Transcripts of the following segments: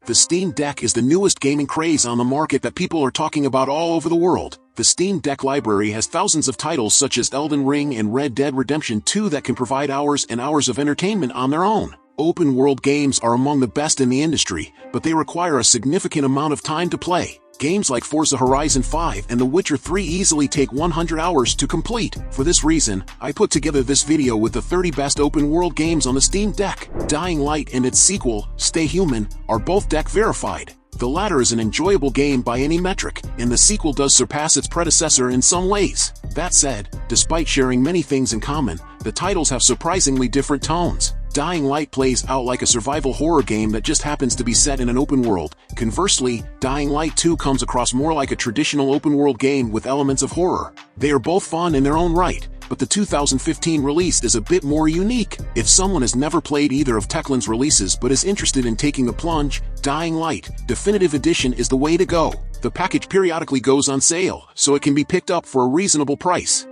The Steam Deck is the newest gaming craze on the market that people are talking about all over the world. The Steam Deck library has thousands of titles such as Elden Ring and Red Dead Redemption 2 that can provide hours and hours of entertainment on their own. Open-world games are among the best in the industry, but they require a significant amount of time to play. Games like Forza Horizon 5 and The Witcher 3 easily take 100 hours to complete. For this reason, I put together this video with the 30 best open-world games on the Steam Deck. Dying Light and its sequel, Stay Human, are both Deck verified. The latter is an enjoyable game by any metric, and the sequel does surpass its predecessor in some ways. That said, despite sharing many things in common, the titles have surprisingly different tones. Dying Light plays out like a survival horror game that just happens to be set in an open world. Conversely, Dying Light 2 comes across more like a traditional open world game with elements of horror. They are both fun in their own right, but the 2015 release is a bit more unique. If someone has never played either of Techland's releases but is interested in taking the plunge, Dying Light Definitive Edition is the way to go. The package periodically goes on sale, so it can be picked up for a reasonable price.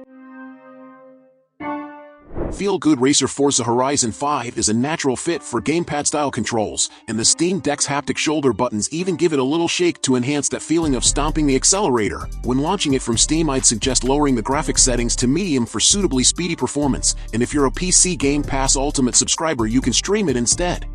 Feel-good racer Forza Horizon 5 is a natural fit for gamepad-style controls, and the Steam Deck's haptic shoulder buttons even give it a little shake to enhance that feeling of stomping the accelerator. When launching it from Steam, I'd suggest lowering the graphics settings to medium for suitably speedy performance, and if you're a PC Game Pass Ultimate subscriber, you can stream it instead.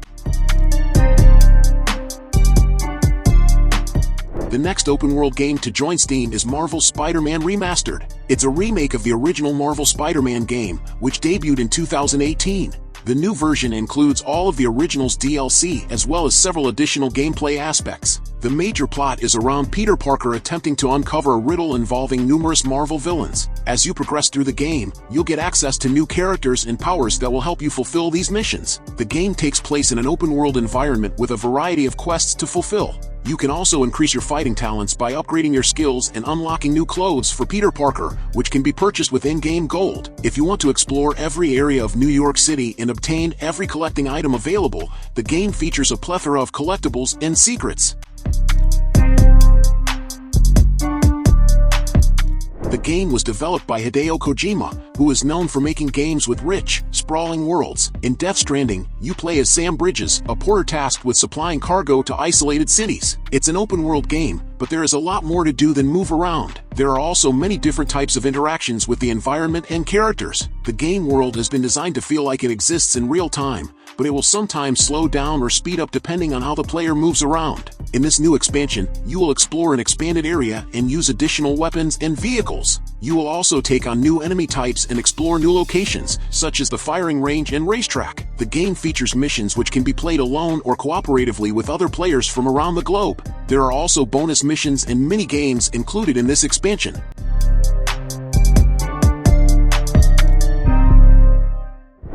The next open-world game to join Steam is Marvel's Spider-Man Remastered. It's a remake of the original Marvel Spider-Man game, which debuted in 2018. The new version includes all of the original's DLC as well as several additional gameplay aspects. The major plot is around Peter Parker attempting to uncover a riddle involving numerous Marvel villains. As you progress through the game, you'll get access to new characters and powers that will help you fulfill these missions. The game takes place in an open-world environment with a variety of quests to fulfill. You can also increase your fighting talents by upgrading your skills and unlocking new clothes for Peter Parker, which can be purchased with in-game gold. If you want to explore every area of New York City and obtain every collecting item available, the game features a plethora of collectibles and secrets. The game was developed by Hideo Kojima, who is known for making games with rich, sprawling worlds. In Death Stranding, you play as Sam Bridges, a porter tasked with supplying cargo to isolated cities. It's an open-world game, but there is a lot more to do than move around. There are also many different types of interactions with the environment and characters. The game world has been designed to feel like it exists in real time, but it will sometimes slow down or speed up depending on how the player moves around. In this new expansion, you will explore an expanded area and use additional weapons and vehicles. You will also take on new enemy types and explore new locations, such as the firing range and racetrack. The game features missions which can be played alone or cooperatively with other players from around the globe. There are also bonus missions and mini-games included in this expansion.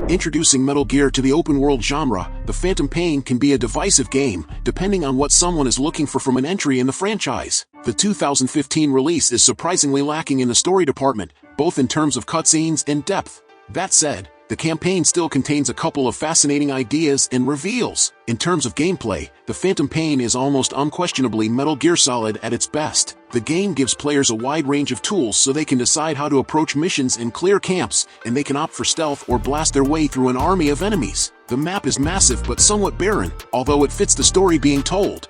Introducing Metal Gear to the open-world genre, The Phantom Pain can be a divisive game, depending on what someone is looking for from an entry in the franchise. The 2015 release is surprisingly lacking in the story department, both in terms of cutscenes and depth. That said, the campaign still contains a couple of fascinating ideas and reveals. In terms of gameplay, The Phantom Pain is almost unquestionably Metal Gear Solid at its best. The game gives players a wide range of tools so they can decide how to approach missions and clear camps, and they can opt for stealth or blast their way through an army of enemies. The map is massive but somewhat barren, although it fits the story being told.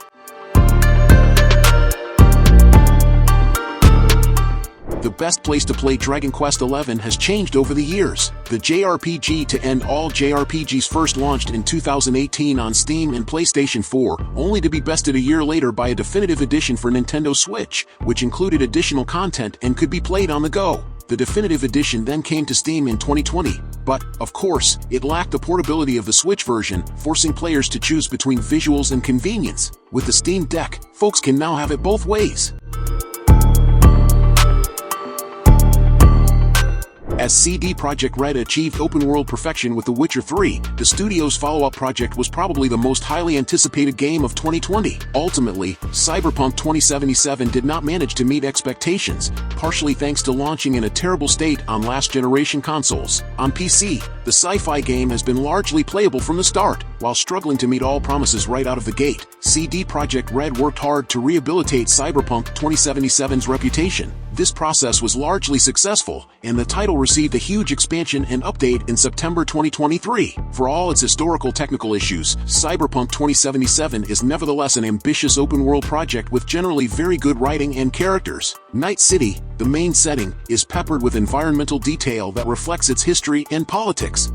The best place to play Dragon Quest XI has changed over the years. The JRPG to end all JRPGs first launched in 2018 on Steam and PlayStation 4, only to be bested a year later by a definitive edition for Nintendo Switch, which included additional content and could be played on the go. The definitive edition then came to Steam in 2020, but, of course, it lacked the portability of the Switch version, forcing players to choose between visuals and convenience. With the Steam Deck, folks can now have it both ways. As CD Projekt Red achieved open-world perfection with The Witcher 3, the studio's follow-up project was probably the most highly anticipated game of 2020. Ultimately, Cyberpunk 2077 did not manage to meet expectations, partially thanks to launching in a terrible state on last-generation consoles. On PC, The sci-fi game has been largely playable from the start, while struggling to meet all promises right out of the gate. CD Projekt Red worked hard to rehabilitate Cyberpunk 2077's reputation. This process was largely successful, and the title received a huge expansion and update in September 2023. For all its historical technical issues, Cyberpunk 2077 is nevertheless an ambitious open-world project with generally very good writing and characters. Night City, the main setting, is peppered with environmental detail that reflects its history and politics.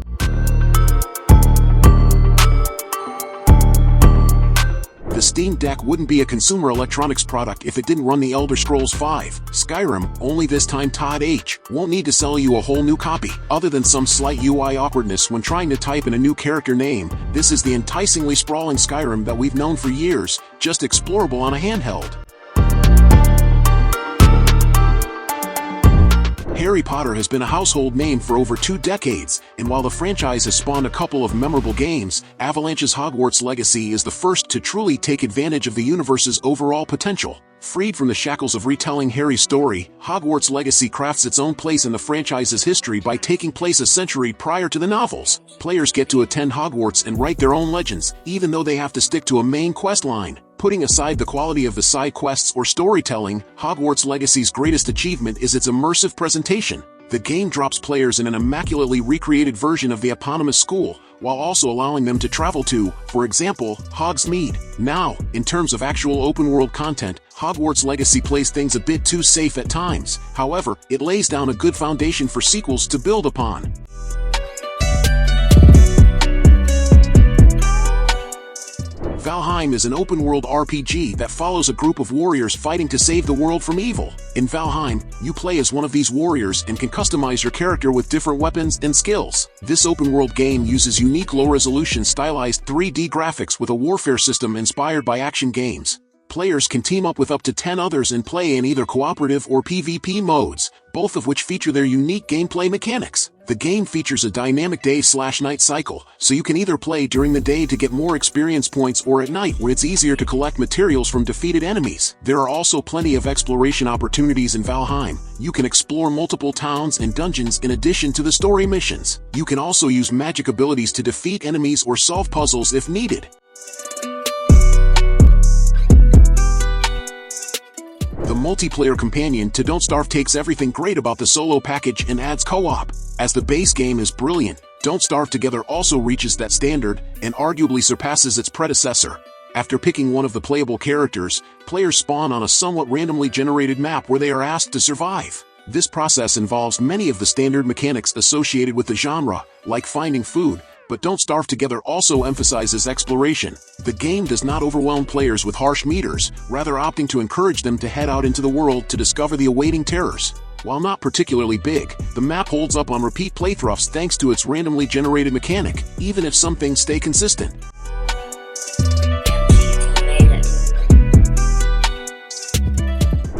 The Steam Deck wouldn't be a consumer electronics product if it didn't run The Elder Scrolls V. Skyrim, only this time Todd H. won't need to sell you a whole new copy. Other than some slight UI awkwardness when trying to type in a new character name, this is the enticingly sprawling Skyrim that we've known for years, just explorable on a handheld. Harry Potter has been a household name for over 2 decades, and while the franchise has spawned a couple of memorable games, Avalanche's Hogwarts Legacy is the first to truly take advantage of the universe's overall potential. Freed from the shackles of retelling Harry's story, Hogwarts Legacy crafts its own place in the franchise's history by taking place a century prior to the novels. Players get to attend Hogwarts and write their own legends, even though they have to stick to a main quest line. Putting aside the quality of the side quests or storytelling, Hogwarts Legacy's greatest achievement is its immersive presentation. The game drops players in an immaculately recreated version of the eponymous school, while also allowing them to travel to, for example, Hogsmeade. Now, in terms of actual open-world content, Hogwarts Legacy plays things a bit too safe at times. However, it lays down a good foundation for sequels to build upon. Valheim is an open-world RPG that follows a group of warriors fighting to save the world from evil. In Valheim, you play as one of these warriors and can customize your character with different weapons and skills. This open-world game uses unique low-resolution stylized 3D graphics with a warfare system inspired by action games. Players can team up with up to 10 others and play in either cooperative or PvP modes, both of which feature their unique gameplay mechanics. The game features a dynamic day/night cycle, so you can either play during the day to get more experience points or at night when it's easier to collect materials from defeated enemies. There are also plenty of exploration opportunities in Valheim. You can explore multiple towns and dungeons in addition to the story missions. You can also use magic abilities to defeat enemies or solve puzzles if needed. The multiplayer companion to Don't Starve takes everything great about the solo package and adds co-op. As the base game is brilliant, Don't Starve Together also reaches that standard and arguably surpasses its predecessor. After picking one of the playable characters, players spawn on a somewhat randomly generated map where they are asked to survive. This process involves many of the standard mechanics associated with the genre, like finding food, but Don't Starve Together also emphasizes exploration. The game does not overwhelm players with harsh meters, rather opting to encourage them to head out into the world to discover the awaiting terrors. While not particularly big, the map holds up on repeat playthroughs thanks to its randomly generated mechanic, even if some things stay consistent.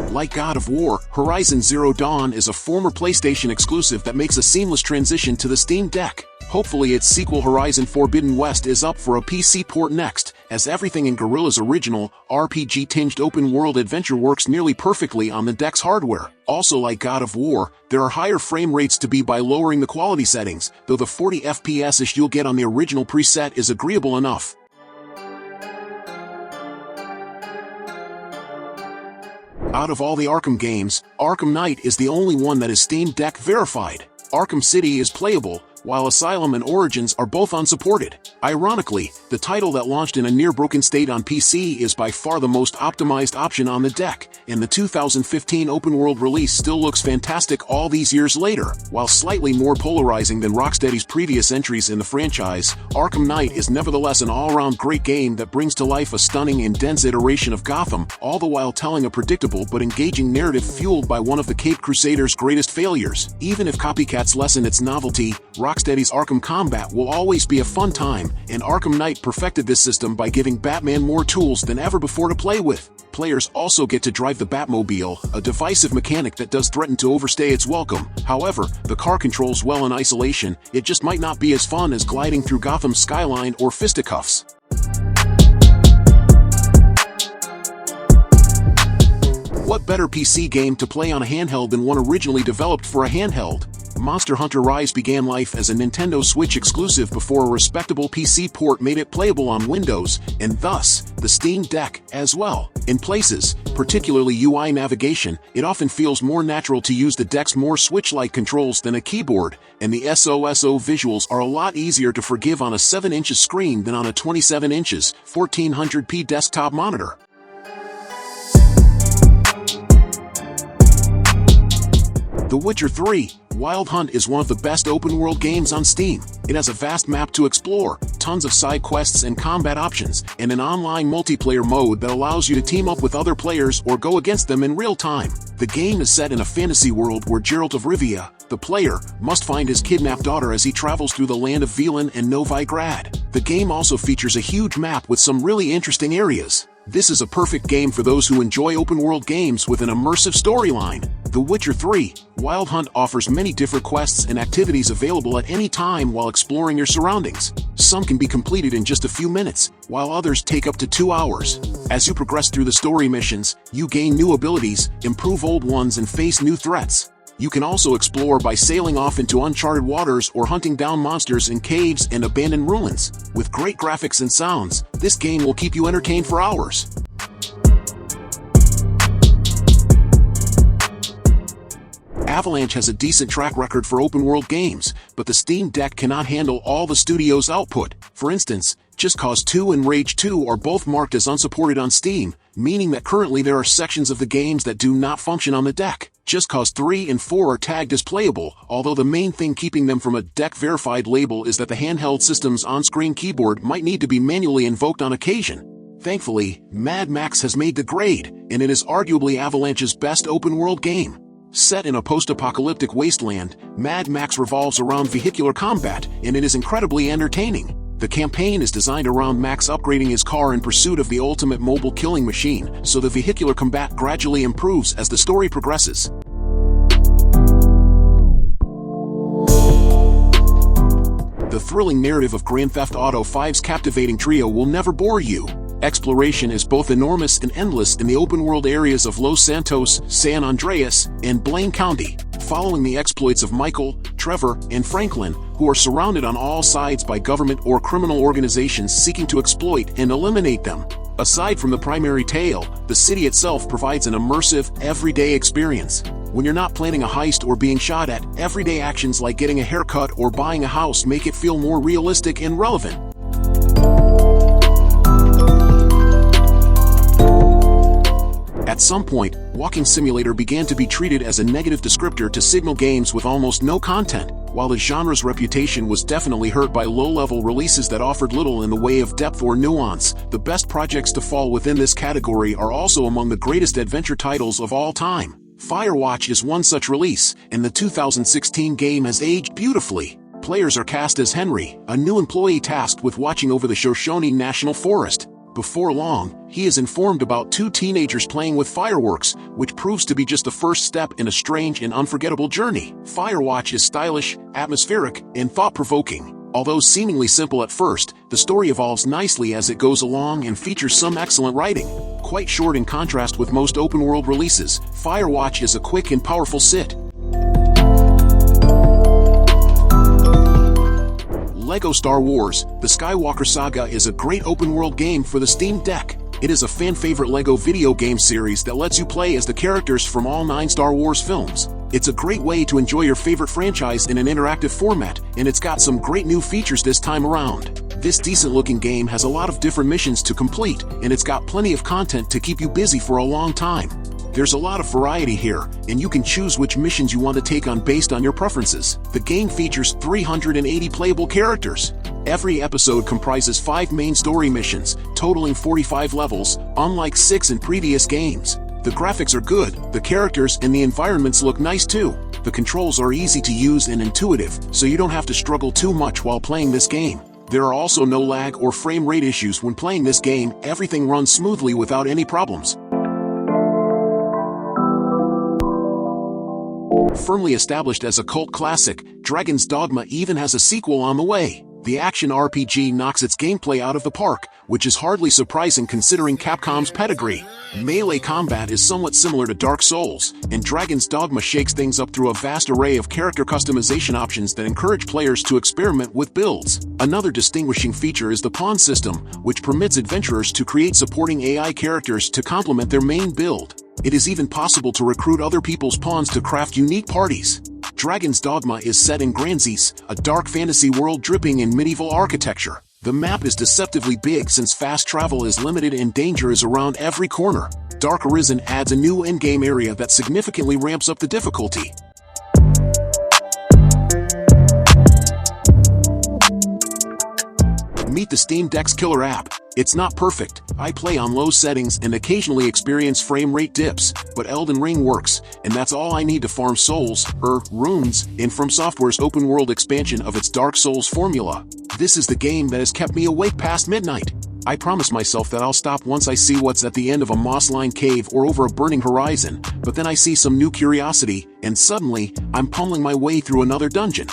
Like God of War, Horizon Zero Dawn is a former PlayStation exclusive that makes a seamless transition to the Steam Deck. Hopefully its sequel Horizon Forbidden West is up for a PC port next, as everything in Guerrilla's original, RPG-tinged open-world adventure works nearly perfectly on the deck's hardware. Also like God of War, there are higher frame rates to be by lowering the quality settings, though the 40 FPS-ish you'll get on the original preset is agreeable enough. Out of all the Arkham games, Arkham Knight is the only one that is Steam Deck verified. Arkham City is playable, while Asylum and Origins are both unsupported. Ironically, the title that launched in a near-broken state on PC is by far the most optimized option on the deck, and the 2015 open-world release still looks fantastic all these years later. While slightly more polarizing than Rocksteady's previous entries in the franchise, Arkham Knight is nevertheless an all-around great game that brings to life a stunning and dense iteration of Gotham, all the while telling a predictable but engaging narrative fueled by one of the Caped Crusader's greatest failures. Even if copycats lessen its novelty, Rocksteady's Arkham Combat will always be a fun time, and Arkham Knight perfected this system by giving Batman more tools than ever before to play with. Players also get to drive the Batmobile, a divisive mechanic that does threaten to overstay its welcome. However, the car controls well in isolation, it just might not be as fun as gliding through Gotham's skyline or fisticuffs. What better PC game to play on a handheld than one originally developed for a handheld? Monster Hunter Rise began life as a Nintendo Switch exclusive before a respectable PC port made it playable on Windows, and thus, the Steam Deck, as well. In places, particularly UI navigation, it often feels more natural to use the deck's more Switch-like controls than a keyboard, and the SOSO visuals are a lot easier to forgive on a 7" screen than on a 27" 1400p desktop monitor. The Witcher 3 Wild Hunt is one of the best open-world games on Steam. It has a vast map to explore, tons of side quests and combat options, and an online multiplayer mode that allows you to team up with other players or go against them in real time. The game is set in a fantasy world where Geralt of Rivia, the player, must find his kidnapped daughter as he travels through the land of Velen and Novigrad. The game also features a huge map with some really interesting areas. This is a perfect game for those who enjoy open-world games with an immersive storyline. The Witcher 3 Wild Hunt offers many different quests and activities available at any time while exploring your surroundings. Some can be completed in just a few minutes, while others take up to 2 hours. As you progress through the story missions, you gain new abilities, improve old ones, and face new threats. You can also explore by sailing off into uncharted waters or hunting down monsters in caves and abandoned ruins. With great graphics and sounds, this game will keep you entertained for hours. Avalanche has a decent track record for open-world games, but the Steam Deck cannot handle all the studio's output. For instance, Just Cause 2 and Rage 2 are both marked as unsupported on Steam, meaning that currently there are sections of the games that do not function on the deck. Just Cause 3 and 4 are tagged as playable, although the main thing keeping them from a deck-verified label is that the handheld system's on-screen keyboard might need to be manually invoked on occasion. Thankfully, Mad Max has made the grade, and it is arguably Avalanche's best open-world game. Set in a post-apocalyptic wasteland, Mad Max revolves around vehicular combat, and it is incredibly entertaining. The campaign is designed around Max upgrading his car in pursuit of the ultimate mobile killing machine, so the vehicular combat gradually improves as the story progresses. The thrilling narrative of Grand Theft Auto V's captivating trio will never bore you. Exploration is both enormous and endless in the open-world areas of Los Santos, San Andreas, and Blaine County, following the exploits of Michael, Trevor, and Franklin, who are surrounded on all sides by government or criminal organizations seeking to exploit and eliminate them. Aside from the primary tale, the city itself provides an immersive, everyday experience. When you're not planning a heist or being shot at, everyday actions like getting a haircut or buying a house make it feel more realistic and relevant. At some point, Walking Simulator began to be treated as a negative descriptor to signal games with almost no content. While the genre's reputation was definitely hurt by low-level releases that offered little in the way of depth or nuance, the best projects to fall within this category are also among the greatest adventure titles of all time. Firewatch is one such release, and the 2016 game has aged beautifully. Players are cast as Henry, a new employee tasked with watching over the Shoshone National Forest. Before long, he is informed about two teenagers playing with fireworks, which proves to be just the first step in a strange and unforgettable journey. Firewatch is stylish, atmospheric, and thought-provoking. Although seemingly simple at first, the story evolves nicely as it goes along and features some excellent writing. Quite short in contrast with most open-world releases, Firewatch is a quick and powerful sit. LEGO Star Wars: The Skywalker Saga is a great open-world game for the Steam Deck. It is a fan-favorite LEGO video game series that lets you play as the characters from all 9 Star Wars films. It's a great way to enjoy your favorite franchise in an interactive format, and it's got some great new features this time around. This decent-looking game has a lot of different missions to complete, and it's got plenty of content to keep you busy for a long time. There's a lot of variety here, and you can choose which missions you want to take on based on your preferences. The game features 380 playable characters. Every episode comprises 5 main story missions, totaling 45 levels, unlike 6 in previous games. The graphics are good, the characters and the environments look nice too. The controls are easy to use and intuitive, so you don't have to struggle too much while playing this game. There are also no lag or frame rate issues when playing this game. Everything runs smoothly without any problems. Firmly established as a cult classic, Dragon's Dogma even has a sequel on the way. The action RPG knocks its gameplay out of the park, which is hardly surprising considering Capcom's pedigree. Melee combat is somewhat similar to Dark Souls, and Dragon's Dogma shakes things up through a vast array of character customization options that encourage players to experiment with builds. Another distinguishing feature is the pawn system, which permits adventurers to create supporting AI characters to complement their main build. It is even possible to recruit other people's pawns to craft unique parties. Dragon's Dogma is set in Granzis, a dark fantasy world dripping in medieval architecture. The map is deceptively big since fast travel is limited and danger is around every corner. Dark Horizon adds a new endgame area that significantly ramps up the difficulty. Meet the Steam Deck's killer app. It's not perfect. I play on low settings and occasionally experience frame rate dips, but Elden Ring works, and that's all I need to farm souls, runes, in From Software's open world expansion of its Dark Souls formula. This is the game that has kept me awake past midnight. I promise myself that I'll stop once I see what's at the end of a moss-lined cave or over a burning horizon, but then I see some new curiosity, and suddenly, I'm pummeling my way through another dungeon.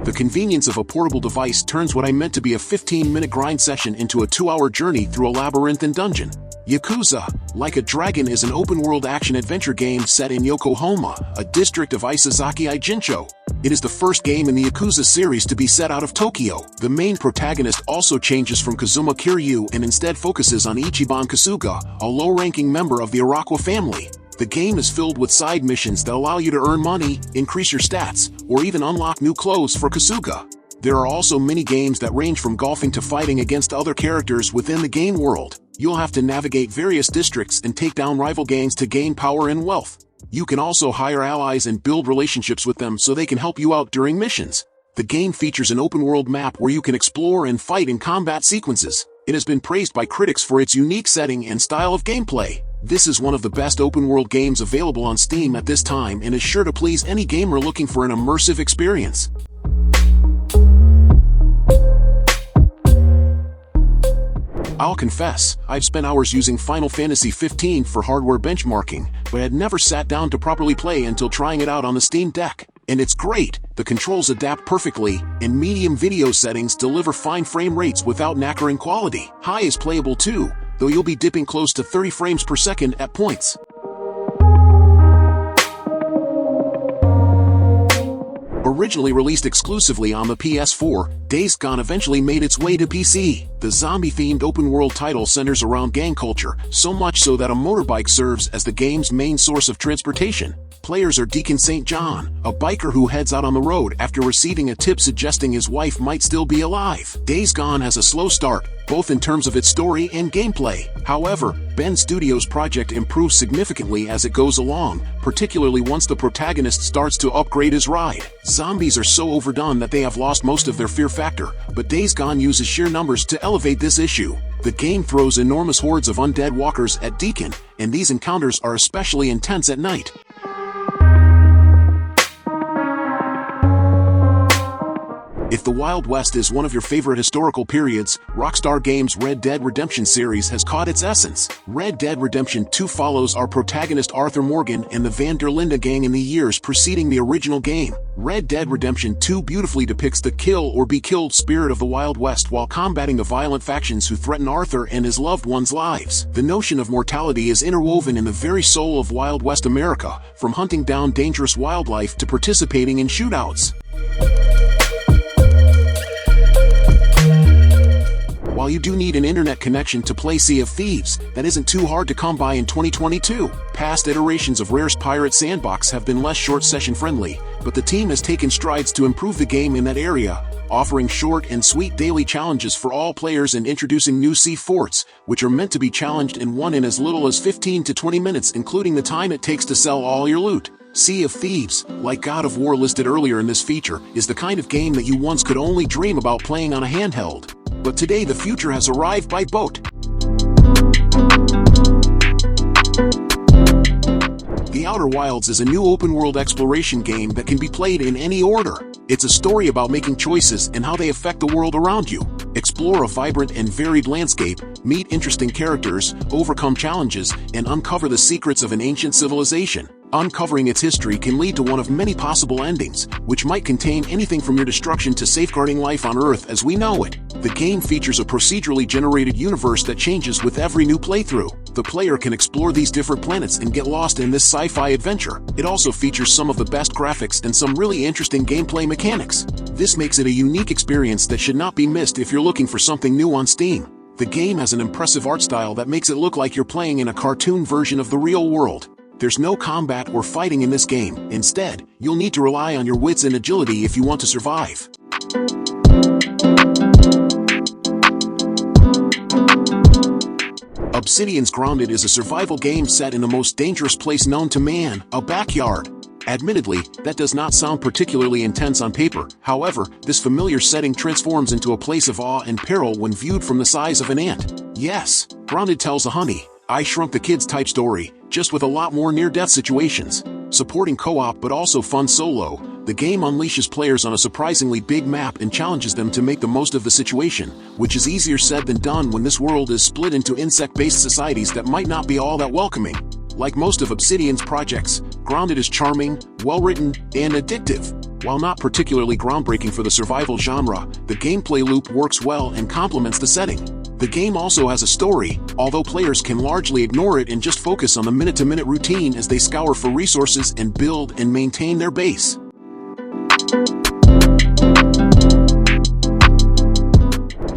The convenience of a portable device turns what I meant to be a 15-minute grind session into a 2-hour journey through a labyrinthine dungeon. Yakuza, Like a Dragon is an open-world action-adventure game set in Yokohama, a district of Isazaki Ijincho. It is the first game in the Yakuza series to be set out of Tokyo. The main protagonist also changes from Kazuma Kiryu and instead focuses on Ichiban Kasuga, a low-ranking member of the Arakawa family. The game is filled with side missions that allow you to earn money, increase your stats, or even unlock new clothes for Kasuga. There are also mini-games that range from golfing to fighting against other characters within the game world. You'll have to navigate various districts and take down rival gangs to gain power and wealth. You can also hire allies and build relationships with them so they can help you out during missions. The game features an open-world map where you can explore and fight in combat sequences. It has been praised by critics for its unique setting and style of gameplay. This is one of the best open-world games available on Steam at this time and is sure to please any gamer looking for an immersive experience. I'll confess, I've spent hours using Final Fantasy XV for hardware benchmarking, but had never sat down to properly play until trying it out on the Steam Deck. And it's great! The controls adapt perfectly, and medium video settings deliver fine frame rates without knackering quality. High is playable too, though you'll be dipping close to 30 frames per second at points. Originally released exclusively on the PS4, Days Gone eventually made its way to PC. The zombie-themed open-world title centers around gang culture, so much so that a motorbike serves as the game's main source of transportation. Players are Deacon St. John, a biker who heads out on the road after receiving a tip suggesting his wife might still be alive. Days Gone has a slow start, both in terms of its story and gameplay. However, Bend Studios' project improves significantly as it goes along, particularly once the protagonist starts to upgrade his ride. Zombies are so overdone that they have lost most of their fear factor, but Days Gone uses sheer numbers to elevate this issue. The game throws enormous hordes of undead walkers at Deacon, and these encounters are especially intense at night. If the Wild West is one of your favorite historical periods, Rockstar Games' Red Dead Redemption series has caught its essence. Red Dead Redemption 2 follows our protagonist Arthur Morgan and the Van der Linde gang in the years preceding the original game. Red Dead Redemption 2 beautifully depicts the kill or be killed spirit of the Wild West while combating the violent factions who threaten Arthur and his loved ones' lives. The notion of mortality is interwoven in the very soul of Wild West America, from hunting down dangerous wildlife to participating in shootouts. While you do need an internet connection to play Sea of Thieves, that isn't too hard to come by in 2022. Past iterations of Rare's Pirate Sandbox have been less short session friendly, but the team has taken strides to improve the game in that area, offering short and sweet daily challenges for all players and introducing new sea forts, which are meant to be challenged and won in as little as 15 to 20 minutes, including the time it takes to sell all your loot. Sea of Thieves, like God of War listed earlier in this feature, is the kind of game that you once could only dream about playing on a handheld. But today the future has arrived by boat. The Outer Wilds is a new open-world exploration game that can be played in any order. It's a story about making choices and how they affect the world around you. Explore a vibrant and varied landscape, meet interesting characters, overcome challenges, and uncover the secrets of an ancient civilization. Uncovering its history can lead to one of many possible endings, which might contain anything from your destruction to safeguarding life on Earth as we know it. The game features a procedurally generated universe that changes with every new playthrough. The player can explore these different planets and get lost in this sci-fi adventure. It also features some of the best graphics and some really interesting gameplay mechanics. This makes it a unique experience that should not be missed if you're looking for something new on Steam. The game has an impressive art style that makes it look like you're playing in a cartoon version of the real world. There's no combat or fighting in this game. Instead, you'll need to rely on your wits and agility if you want to survive. Obsidian's Grounded is a survival game set in the most dangerous place known to man, a backyard. Admittedly, that does not sound particularly intense on paper. However, this familiar setting transforms into a place of awe and peril when viewed from the size of an ant. Yes, Grounded tells a Honey, I Shrunk the Kids type story, just with a lot more near-death situations. Supporting co-op but also fun solo, the game unleashes players on a surprisingly big map and challenges them to make the most of the situation, which is easier said than done when this world is split into insect-based societies that might not be all that welcoming. Like most of Obsidian's projects, Grounded is charming, well-written, and addictive. While not particularly groundbreaking for the survival genre, the gameplay loop works well and complements the setting. The game also has a story, although players can largely ignore it and just focus on the minute-to-minute routine as they scour for resources and build and maintain their base.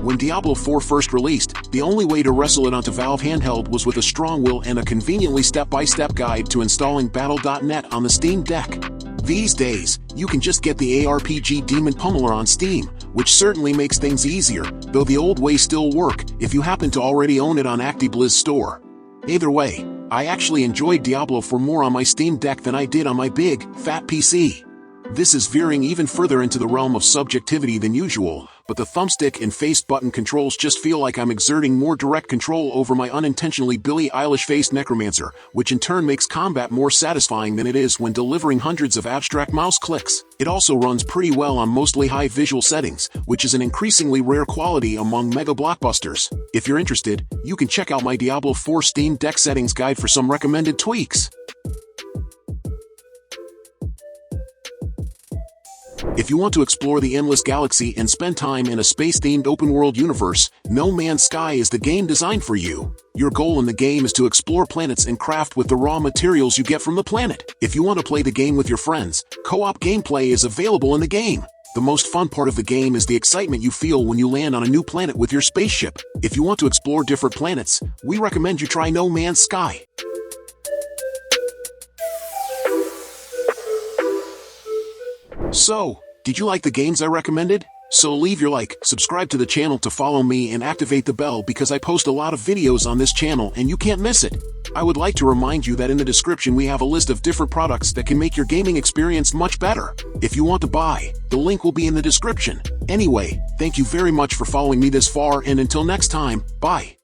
When Diablo IV first released, the only way to wrestle it onto Valve handheld was with a strong will and a conveniently step-by-step guide to installing Battle.net on the Steam Deck. These days, you can just get the ARPG Demon Pummeler on Steam, which certainly makes things easier, though the old ways still work if you happen to already own it on ActiBliz Store. Either way, I actually enjoyed Diablo IV more on my Steam Deck than I did on my big, fat PC. This is veering even further into the realm of subjectivity than usual, but the thumbstick and face button controls just feel like I'm exerting more direct control over my unintentionally Billie Eilish-faced necromancer, which in turn makes combat more satisfying than it is when delivering hundreds of abstract mouse clicks. It also runs pretty well on mostly high visual settings, which is an increasingly rare quality among mega blockbusters. If you're interested, you can check out my Diablo IV Steam Deck settings guide for some recommended tweaks. If you want to explore the endless galaxy and spend time in a space-themed open-world universe, No Man's Sky is the game designed for you. Your goal in the game is to explore planets and craft with the raw materials you get from the planet. If you want to play the game with your friends, co-op gameplay is available in the game. The most fun part of the game is the excitement you feel when you land on a new planet with your spaceship. If you want to explore different planets, we recommend you try No Man's Sky. So, did you like the games I recommended? So leave your like, subscribe to the channel to follow me and activate the bell because I post a lot of videos on this channel and you can't miss it. I would like to remind you that in the description we have a list of different products that can make your gaming experience much better. If you want to buy, the link will be in the description. Anyway, thank you very much for following me this far and until next time, bye.